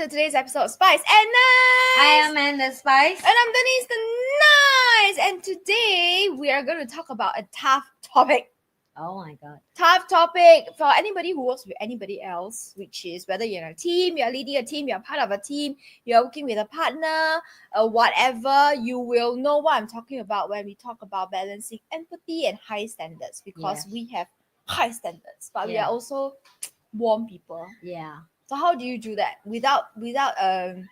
to today's episode of Spice and Nice. I am Amanda Spice. And I'm Denise the Nice. And today we are going to talk about a tough topic. Oh my god. Tough topic for anybody who works with anybody else, which is whether you're in a team, you're leading a team, you're part of a team, you're working with a partner, or whatever, you will know what I'm talking about when we talk about balancing empathy and high standards, because we have high standards, but we are also warm people. Yeah. So how do you do that without okay,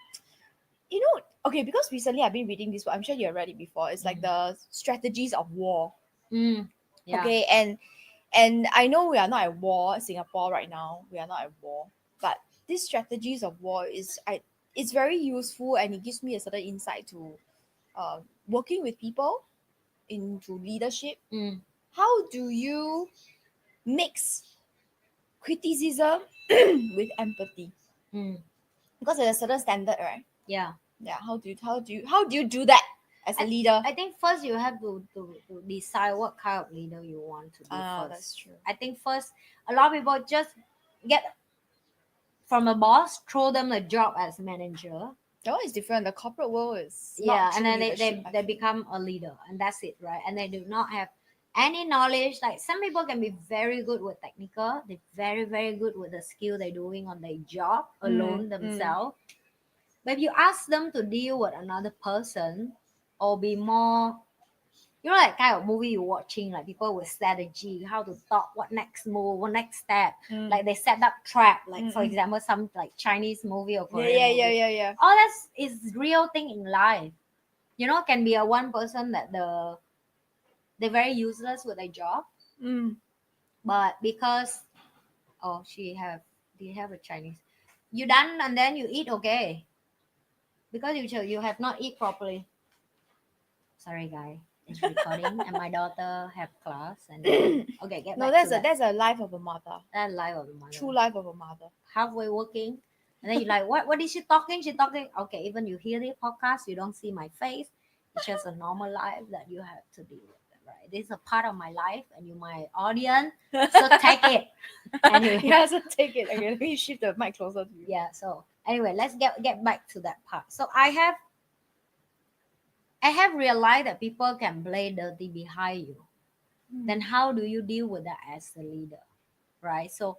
because recently I've been reading this book. I'm sure you've read it before. It's like the strategies of war. Yeah. Okay, and I know we are not at war, Singapore right now. We are not at war. But these strategies of war it's very useful, and it gives me a certain insight to working with people into leadership. How do you mix criticism with empathy? Because there's a certain standard, right? Yeah. How do you do that as a leader? I think first you have to decide what kind of leader you want to be first. That's true. I think first a lot of people just get from a boss, throw them the job as manager. That one is different. The corporate world is and then they become a leader, and that's it, right? And they do not have any knowledge. Like some people can be very good with technical, they're very, very good with the skill they're doing on their job alone themselves. But if you ask them to deal with another person or be more, like kind of movie you're watching, like people with strategy, how to talk, what next move, what next step, like they set up trap, like for example, some like Chinese movie or Korean movie. Yeah. All that is real thing in life. Can be a one person that they're very useless with their job, but because do you have a Chinese? You done and then you eat, okay? Because you have not eat properly. Sorry, guy. It's recording, and my daughter have class. And okay, get back to that. That's a life of a mother. That life of a mother. True life of a mother. Halfway working, and then you're like, what is she talking? She talking. Okay, even you hear the podcast, you don't see my face. It's just a normal life that you have to deal with. Right? This is a part of my life, and you're my audience, so take it. Anyway. Yeah, so take it. Okay, let me shift the mic closer to you. Yeah. So anyway, let's get back to that part. So I have realized that people can play dirty behind you. Then how do you deal with that as a leader, right? So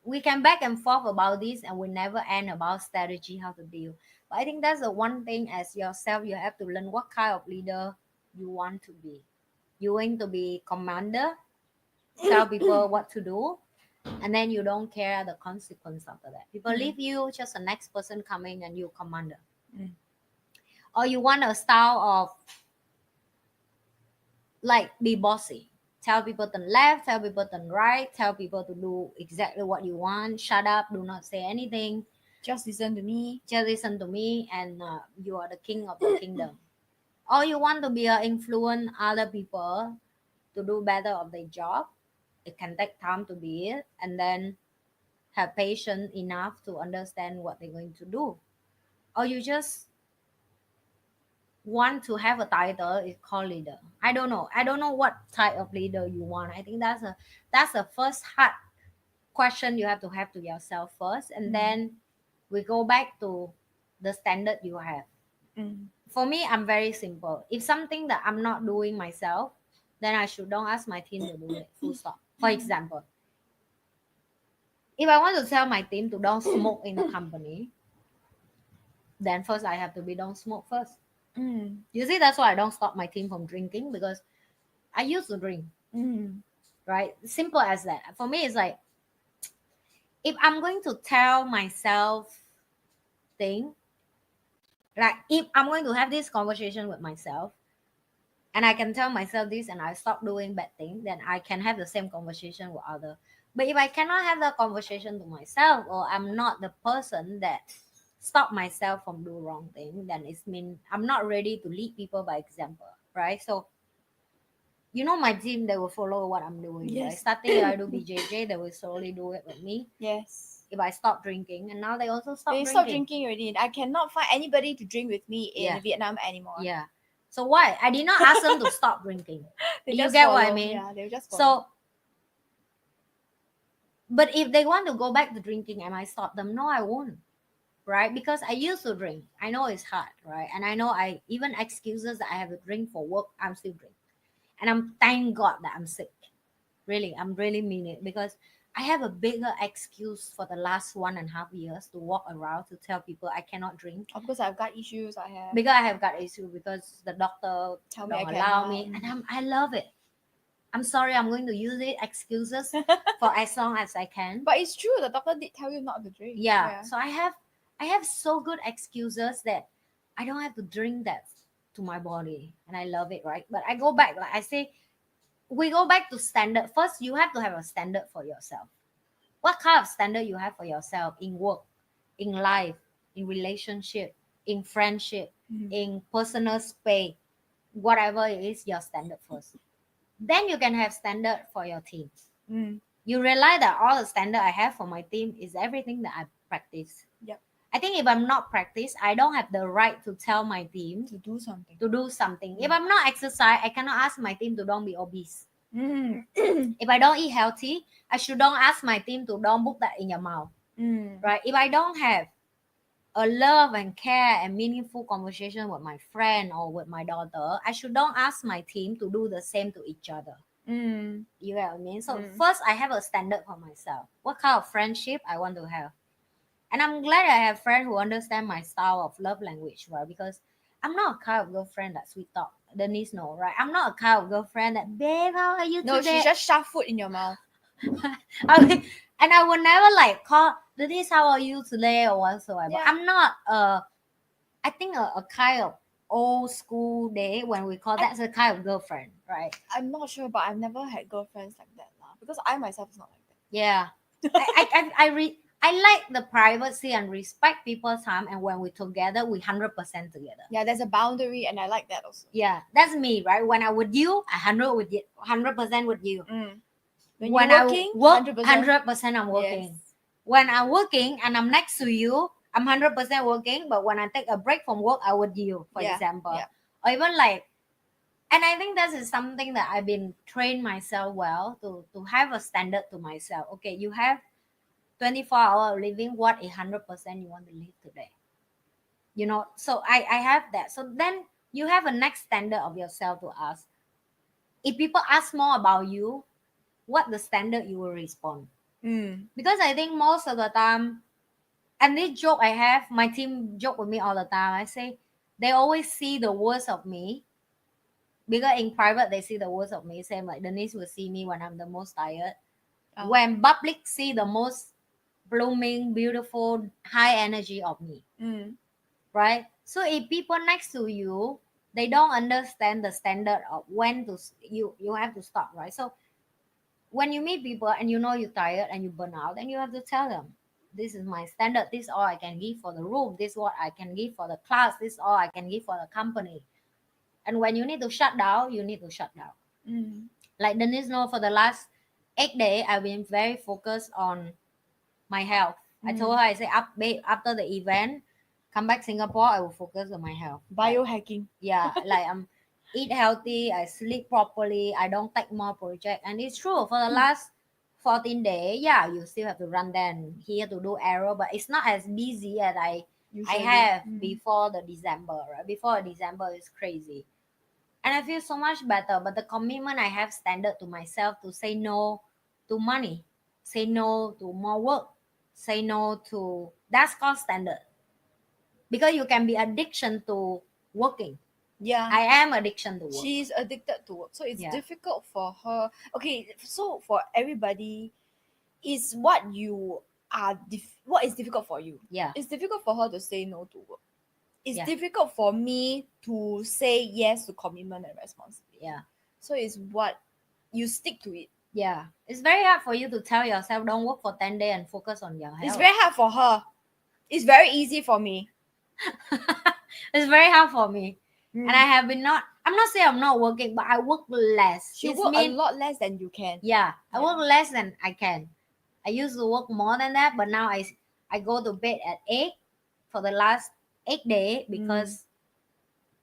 we can back and forth about this, and we never end about strategy, how to deal. But I think that's the one thing as yourself, you have to learn what kind of leader you want to be. You want to be commander, tell people what to do, and then you don't care the consequence after that. People leave you, just the next person coming and you commander. Or you want a style of like be bossy. Tell people to left, tell people to right, tell people to do exactly what you want. Shut up, do not say anything. Just listen to me. And you are the king of the kingdom. Or you want to be influence other people to do better of their job. It can take time to be it, and then have patience enough to understand what they're going to do. Or you just want to have a title is called leader. I don't know what type of leader you want. I think that's the first hard question you have to yourself first, and then we go back to the standard you have. For me, I'm very simple. If something that I'm not doing myself, then I don't ask my team to do it, full stop. For example, if I want to tell my team to don't smoke in the company, then first I have to be don't smoke first. You see, that's why I don't stop my team from drinking, because I used to drink. Right? Simple as that. For me, it's like, if I'm going to tell myself thing, like if I'm going to have this conversation with myself, and I can tell myself this and I stop doing bad thing, then I can have the same conversation with other. But if I cannot have that conversation to myself, or I'm not the person that stop myself from do wrong thing, then it means I'm not ready to lead people by example, right? So my team, they will follow what I'm doing. Yes. Right? Starting I do BJJ, they will slowly do it with me. Yes. If I stop drinking, and now they also stop drinking. They stop drinking already. I cannot find anybody to drink with me in Vietnam anymore. Yeah. So why? I did not ask them to stop drinking. You get what I mean? Yeah, they just follow. So, but if they want to go back to drinking, am I stop them? No, I won't. right? Because I used to drink. I know it's hard, right? And I know I even excuses that I have to drink for work, I'm still drink. And I'm thank God that I'm sick. Really, I'm really mean it because I have a bigger excuse for the last 1.5 years to walk around to tell people I cannot drink. Of course, I've got issues. I have. Because I have got issue because the doctor Tell me I don't allow me, cannot. and I love it. I'm sorry, I'm going to use it excuses for as long as I can. But it's true. The doctor did tell you not to drink. Yeah. So I have so good excuses that I don't have to drink that to my body, and I love it, right? But I go back, like I say, we go back to standard. First, you have to have a standard for yourself. What kind of standard you have for yourself in work, in life, in relationship, in friendship, in personal space, whatever it is, your standard first. Then you can have standard for your team. You realize that all the standard I have for my team is everything that I practice. Yep. I think if I'm not practice, I don't have the right to tell my team To do something. If I'm not exercise, I cannot ask my team to don't be obese. If I don't eat healthy, I should don't ask my team to don't put that in your mouth. Right? If I don't have a love and care and meaningful conversation with my friend or with my daughter, I should don't ask my team to do the same to each other. You get what I mean? So first, I have a standard for myself. What kind of friendship I want to have. And I'm glad I have friends who understand my style of love language, right? Because I'm not a kind of girlfriend that sweet talk. Denise know, right? I'm not a kind of girlfriend that, babe, how are you today? No, she just shove food in your mouth. And I would never like call Denise, how are you today or whatsoever. Yeah. I'm not I think a kind of old school day when we call that's a kind of girlfriend, right? I'm not sure, but I've never had girlfriends like that because I myself is not like that. Yeah. I like the privacy and respect people's time, and when we're together, we 100% together. Yeah, there's a boundary, and I like that also. Yeah, that's me, right? When I with you, I 100% with you. When you're working, I work, 100%. 100% I'm working. Yes. When I'm working and I'm next to you, I'm 100% working. But when I take a break from work, I with you, for example. Yeah. Or even like, and I think that is something that I've been trained myself well to have a standard to myself. Okay, you have 24 hours living, what 100% you want to live today. You know, so I have that. So then you have a next standard of yourself to ask. If people ask more about you, what the standard you will respond. Because I think most of the time, and this joke I have, my team joke with me all the time. I say they always see the worst of me. Because in private they see the worst of me. Same like Denise will see me when I'm the most tired. When public see the most blooming, beautiful, high energy of me. Right? So if people next to you, they don't understand the standard of when to you have to stop, right? So when you meet people and you know you're tired and you burn out, then you have to tell them, this is my standard, this is all I can give for the room, this is what I can give for the class, this is all I can give for the company. And when you need to shut down, you need to shut down. Like Denise know, for the last 8 days, I've been very focused on my health. I told her, I say, after the event, come back Singapore, I will focus on my health. Biohacking. Like, yeah, like I'm eat healthy, I sleep properly, I don't take more project. And it's true, for the last 14 days, yeah, you still have to run there and here to do arrow, but it's not as busy as I have before the December, right? Before December is crazy. And I feel so much better. But the commitment I have standard to myself to say no to money, say no to more work, say no to, that's called standard. Because you can be addiction to working. Yeah, I am addiction to work. She's addicted to work, so it's difficult for her. Okay, so for everybody, is what you are what is difficult for you. Yeah, it's difficult for her to say no to work. It's difficult for me to say yes to commitment and responsibility. Yeah, so it's what you stick to it. Yeah, it's very hard for you to tell yourself don't work for 10 days and focus on your health. It's very hard for her. It's very easy for me. It's very hard for me. And I have been I'm not saying I'm not working, but I work less. You work a lot less than you can. Yeah, I work less than I can. I used to work more than that, but now I go to bed at 8 for the last 8 days because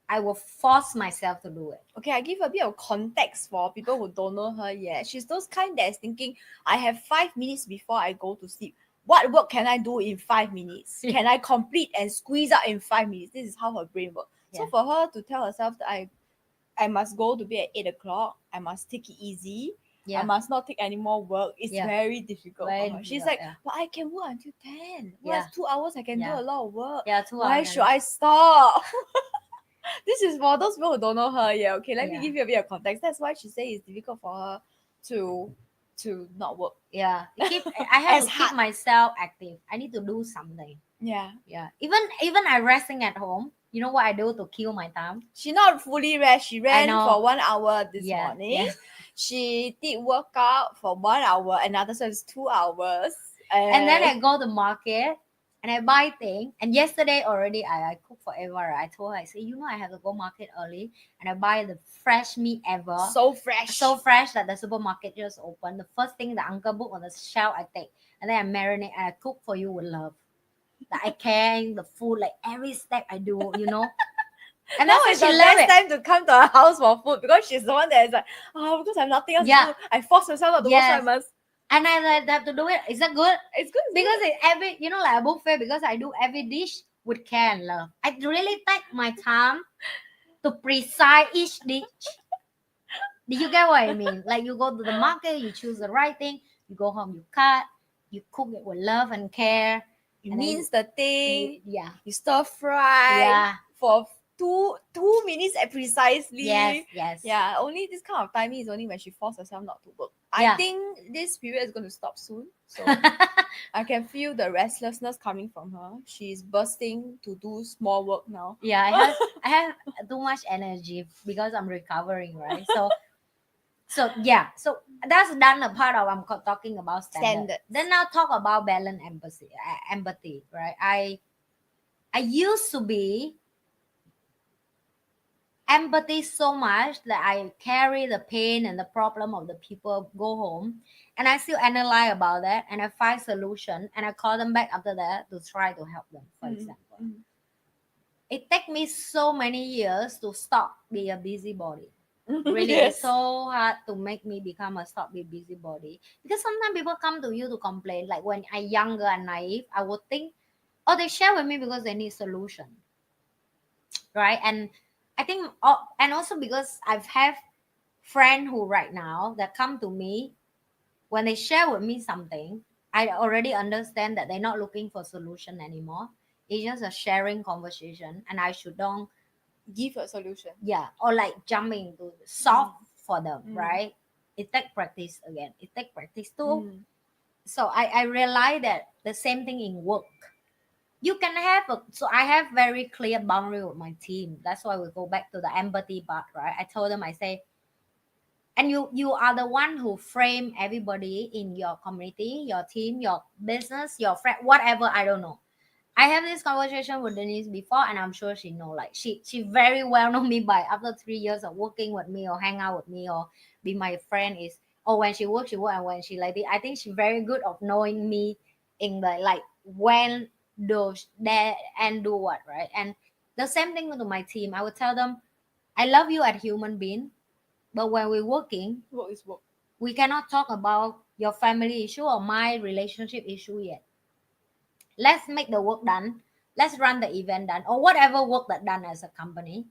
I will force myself to do it. Okay, I give a bit of context for people who don't know her yet. She's those kind that is thinking, I have 5 minutes before I go to sleep. what work can I do in 5 minutes? Can I complete and squeeze out in 5 minutes? This is how her brain works. So for her to tell herself that I must go to bed at 8 o'clock, I must take it easy, I must not take any more work, it's very difficult for her. She's like, but I can work until 10. Well, 2 hours I can do a lot of work. Why should I stop? This is for those people who don't know her yet. Okay, let me give you a bit of context. That's why she says it's difficult for her to not work. I have to keep myself active. I need to do something. Even I resting at home, you know what I do to kill my time? She not fully rest. She ran for 1 hour this morning. She did workout for 1 hour, another so it's 2 hours. And then I go to market and I buy things. And yesterday already I cook for Eva. I told her, I say, I have to go market early and I buy the fresh meat ever. So fresh that the supermarket just opened. The first thing the uncle book on the shelf I take, and then I marinate and I cook for you with love. That I can the food, like every step I do, And now is the best time to come to her house for food because she's the one that is like, because I have nothing else to do. I force myself not to work, so I must. And I have to do it. Is that good? It's good. Because it's every, like a buffet, because I do every dish with care and love. I really take my time to precise each dish. Do you get what I mean? Like you go to the market, you choose the right thing, you go home, you cut, you cook it with love and care. You mince the thing. You stir fry. For 2 minutes precisely. Yes. Yeah, only this kind of timing is only when she forces herself not to work. I think this period is going to stop soon. So I can feel the restlessness coming from her. She's bursting to do small work now. I have too much energy because I'm recovering, right? So that's done a part of I'm talking about standard. Then now talk about balance empathy, right? I used to be empathy so much that I carry the pain and the problem of the people go home, and I still analyze about that and I find solution and I call them back after that to try to help them. For example, it takes me so many years to stop being a busybody. Really, it's so hard to make me become a stop being busybody, because sometimes people come to you to complain. Like when I'm younger and naive, I would think, oh, they share with me because they need solution, right? And I think, and also because I've have friends who right now that come to me, when they share with me something, I already understand that they're not looking for solution anymore. It's just a sharing conversation, and I should don't give a solution. Or like jumping to solve for them, right? It takes practice again. It takes practice too. So I realized that the same thing in work. You can have so I have very clear boundary with my team. That's why we go back to the empathy part, right? I told them, I say, and you are the one who frame everybody in your community, your team, your business, your friend, whatever, I don't know. I have this conversation with Denise before, and I'm sure she know. Like she very well know me by after 3 years of working with me or hang out with me or be my friend is. Or when she works, and when she like it. I think she's very good of knowing me in the like when do that and do what, right? And the same thing to my team. I would tell them, I love you as human being, but when we're working, work is work. We cannot talk about your family issue or my relationship issue yet. Let's make the work done. Let's run the event done, or whatever work that done as a company.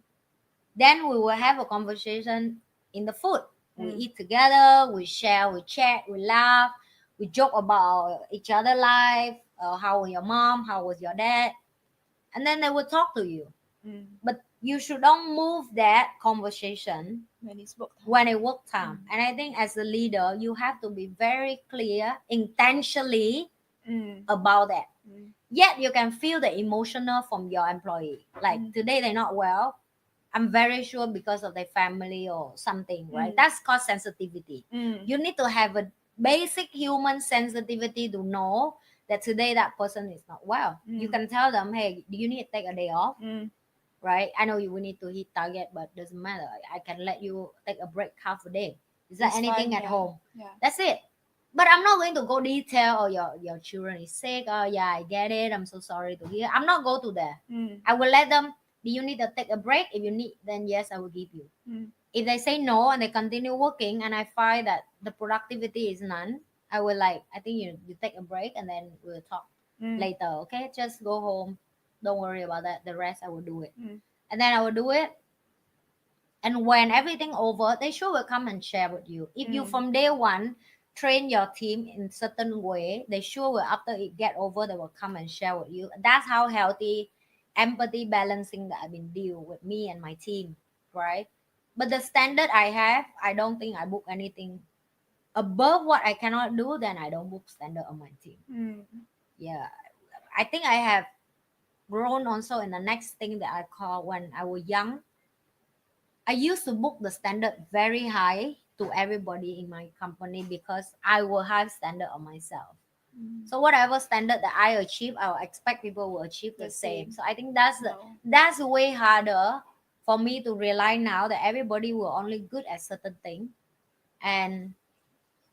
Then we will have a conversation in the food. We eat together, we share, we chat, we laugh, we joke about each other life. How was your mom? How was your dad? And then they will talk to you. But you should not move that conversation when it's work time. When it work time. And I think as a leader, you have to be very clear, intentionally about that. Yet you can feel the emotional from your employee. Like today they're not well. I'm very sure because of their family or something, right? That's called sensitivity. You need to have a basic human sensitivity to know that today that person is not well. You can tell them, hey, do you need to take a day off? Right? I know you will need to hit target, but doesn't matter. I can let you take a break half a day. Is there anything at home? That's it. But I'm not going to go detail, or your children is sick. Oh yeah, I get it. I'm so sorry to hear. I'm not go to there. I will let them, do you need to take a break? If you need, then yes, I will give you. If they say no and they continue working and I find that the productivity is none, I will like, I think you take a break and then we'll talk later. Okay, just go home. Don't worry about that. The rest I will do it. And then I will do it. And when everything over, they sure will come and share with you. If you from day one train your team in certain way, they sure will after it get over, they will come and share with you. That's how healthy empathy balancing that I've been deal with me and my team, right? But the standard I have, I don't think I book anything above what I cannot do, then I don't book standard on my team. Yeah. I think I have grown also in the next thing that I call when I was young. I used to book the standard very high to everybody in my company because I will have standard on myself. So whatever standard that I achieve, I'll expect people will achieve the same. So I think that's way harder for me to realize now that everybody will only good at certain thing, and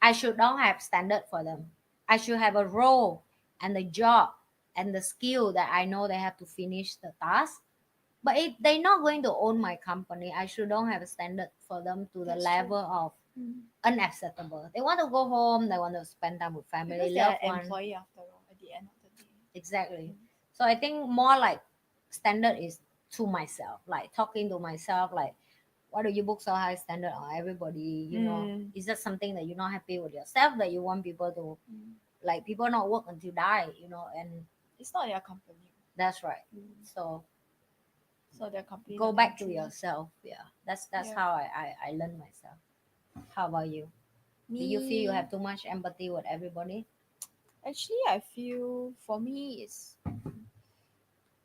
I should not have standard for them. I should have a role and the job and the skill that I know they have to finish the task. But if they're not going to own my company, I should not have a standard for them to the level of unacceptable. They want to go home, they want to spend time with family, because loved they're one. employee after all at the end of the day. Exactly. So I think more like standard is to myself, like talking to myself, like why do you book so high standard on everybody? You know, is that something that you're not happy with yourself, that you want people to like people not work until die, you know? And it's not your company. That's right. So their company go back to yourself. Yeah, that's how I learned myself. How about you? Do you feel you have too much empathy with everybody? Actually, I feel for me it's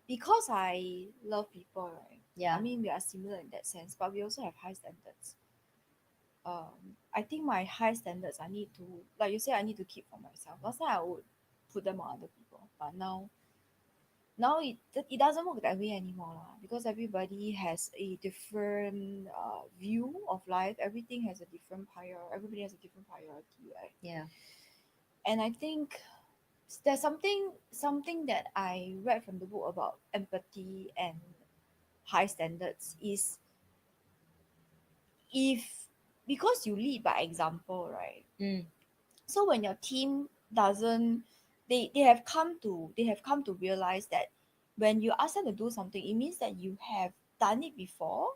because I love people, right? Yeah. I mean, we are similar in that sense, but we also have high standards. I think my high standards I need to, like you say, I need to keep for myself. Last time I would put them on other people, but now it doesn't work that way anymore lah, because everybody has a different view of life. Everything has a different everybody has a different priority, right? Yeah. And I think there's something that I read from the book about empathy and high standards is if because you lead by example, right? So when your team doesn't, they have come to realize that when you ask them to do something, it means that you have done it before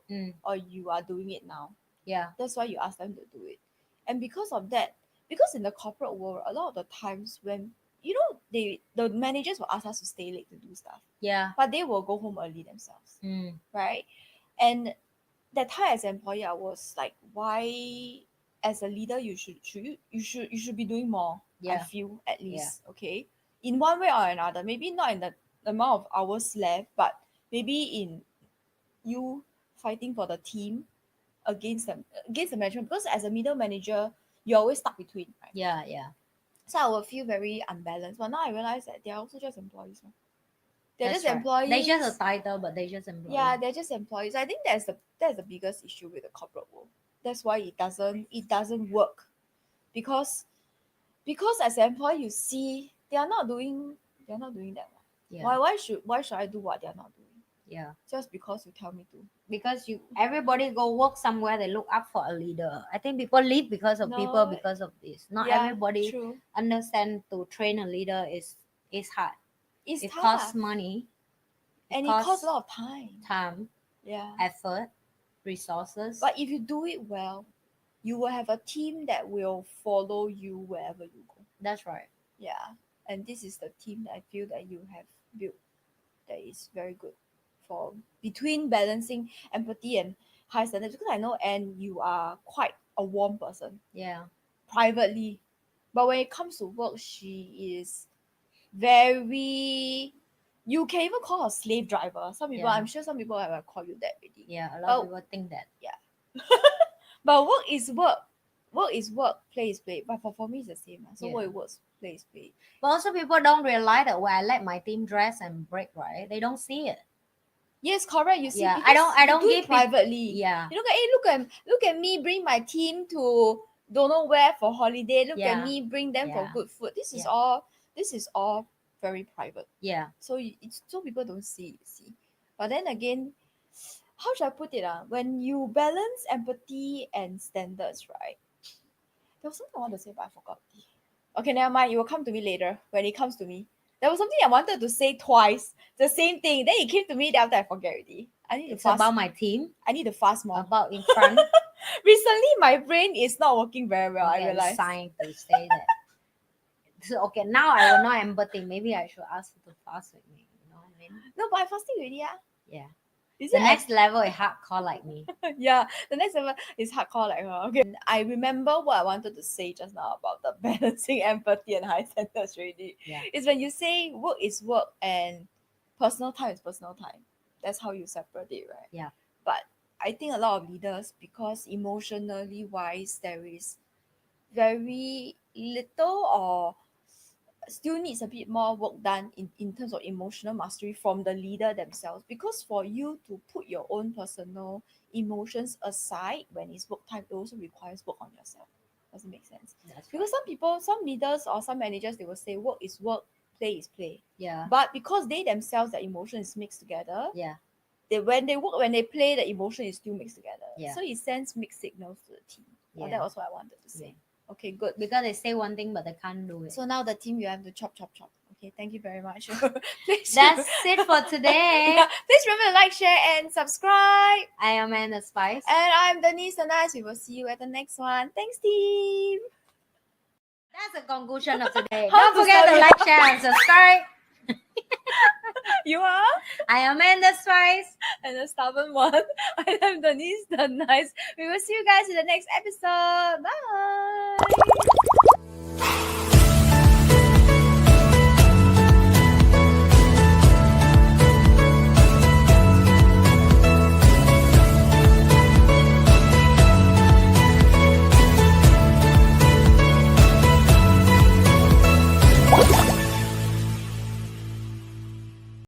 or you are doing it now. Yeah. That's why you ask them to do it. And because of that, because in the corporate world, a lot of the times when the managers will ask us to stay late to do stuff. Yeah. But they will go home early themselves. Right? And that time as an employee, I was like, why as a leader you should be doing more. I Yeah. feel at least. Okay. In one way or another. Maybe not in the amount of hours left, but maybe in you fighting for the team against the management, because as a middle manager you're always stuck between, right? Yeah. Yeah. So I will feel very unbalanced. But now I realize that they're also just employees. They're That's just right. employees. They just a title, but they just employees. Yeah, they're just employees. I think that's the biggest issue with the corporate world. That's why it doesn't work. Because as an employee you see they're not doing that. Yeah. Why should I do what they're not doing? Yeah. Just because you tell me to. Because everybody go work somewhere, they look up for a leader. I think people leave because of people, No, because of this. Not yeah, everybody true. understand to train a leader is hard. It's It tough. costs money. And it costs a lot of time. Yeah. Effort, resources. But if you do it well, you will have a team that will follow you wherever you go. That's right. Yeah. And this is the team that I feel that you have built that is very good for between balancing empathy and high standards, because I know and you are quite a warm person. Yeah. Privately. But when it comes to work, she is very, you can even call her slave driver. Some people, I'm sure some people have called you that already. Yeah, a lot of people think that. Yeah. But work is work. Work is work, play is play. But for me, it's the same. So work is work, play is play. But also people don't realize that when I let my team dress and break, right? They don't see it. Yes, correct. You see, yeah, I don't do give it privately. Yeah. You look at me, bring my team to don't know where for holiday. Look at me, bring them for good food. This is all very private. Yeah. So so people don't see. You see, but then again, how should I put it? When you balance empathy and standards, right? There was something I want to say, but I forgot. Okay, never mind. It will come to me later when it comes to me. There was something I wanted to say twice, the same thing. Then it came to me. Then after I forget already. I need to It's fast. about my team. I need to fast more. About in front. Recently, my brain is not working very well. Okay, I realize. Sign to say that. So, okay, now I will not empathy. Maybe I should ask you to fast with me. You know what I mean? No, but I fasting already. Yeah. Yeah. Is The it next level is hardcore like me. yeah, the next level is hardcore like her. Okay, I remember what I wanted to say just now about the balancing empathy and high standards already. Yeah. It's when you say work is work and personal time is personal time. That's how you separate it, right? Yeah. But I think a lot of leaders, because emotionally wise, there is very little or still needs a bit more work done in terms of emotional mastery from the leader themselves, because for you to put your own personal emotions aside when it's work time, it also requires work on yourself. Does it make sense? That's Because some people, some leaders or some managers, they will say work is work, play is play. Yeah. But because they themselves, their emotion is mixed together, Yeah. when they work, when they play, the emotion is still mixed together. Yeah. So it sends mixed signals to the team. Yeah. That was what I wanted to say. Okay, good. Because they say one thing but they can't do it. So now the team, you have to chop. Okay, thank you very much. That's it for today. Yeah, please remember to like, share, and subscribe. I am Amanda Spice. And I'm Denise and we will see you at the next one. Thanks, team. That's the conclusion of today. How Don't to forget spell to it? like, share, and subscribe. You are? I am Amanda Spice. And the stubborn one. I am Denise the nice. We will see you guys in the next episode. Bye.